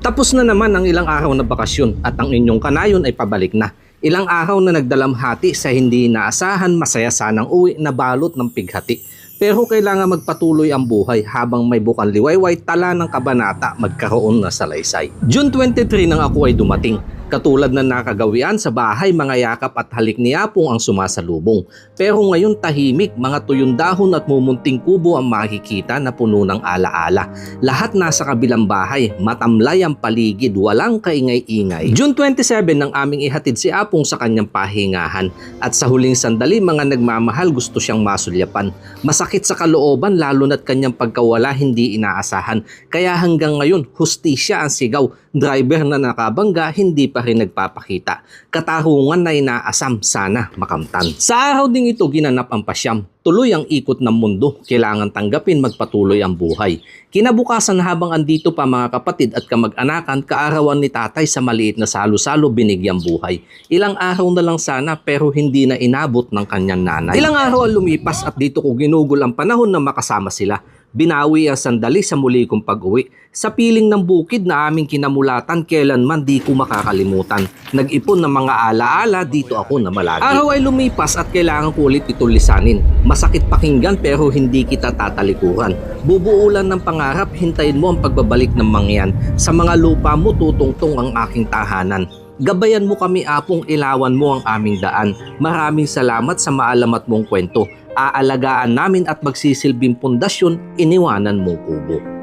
Tapos na naman ang ilang araw na bakasyon at ang inyong kanayon ay pabalik na. Ilang araw na nagdalamhati sa hindi inaasahan, masaya sanang uwi na balot ng pighati. Pero kailangan magpatuloy ang buhay habang may bukang liwayway, tala ng kabanata magkaroon na salaysay. June 23 nang ako ay dumating. Katulad na nakagawian sa bahay, mga yakap at halik ni Apong ang sumasalubong. Pero ngayon tahimik, mga tuyong dahon at mumunting kubo ang makikita na puno ng alaala. Lahat nasa kabilang bahay, matamlay ang paligid, walang kaingay-ingay. June 27 nang aming ihatid si Apong sa kanyang pahingahan. At sa huling sandali, mga nagmamahal gusto siyang masulyapan. Masakit sa kalooban lalo na't kanyang pagkawala hindi inaasahan. Kaya hanggang ngayon, hustisya ang sigaw. Driver na nakabangga, hindi pa rin nagpapakita. Katarungan na inaasam, sana makamtan. Sa araw ding ito, ginanap ang pasyam. Tuloy ang ikot ng mundo, kailangan tanggapin, magpatuloy ang buhay. Kinabukasan habang andito pa mga kapatid at kamag-anakan, kaarawan ni tatay sa maliit na salo-salo binigyang buhay. Ilang araw na lang sana pero hindi na inabot ng kanyang nanay. Ilang araw ang lumipas at dito ko ginugol ang panahon na makasama sila. Binawi ang sandali sa muli kong pag-uwi. Sa piling ng bukid na aming kinamulatan, kailanman di ko makakalimutan. Nag-ipon ng mga alaala, dito ako na malagi. Araw ay lumipas at kailangan ko ulit ito lisanin. Masakit pakinggan pero hindi kita tatalikuran. Bubuulan ng pangarap, hintayin mo ang pagbabalik ng mangyan. Sa mga lupa mo tutungtong ang aking tahanan. Gabayan mo kami Apong, ilawan mo ang aming daan. Maraming salamat sa maalamat mong kwento. Aalagaan namin at magsisilbing pundasyon, iniwanan mong kubo.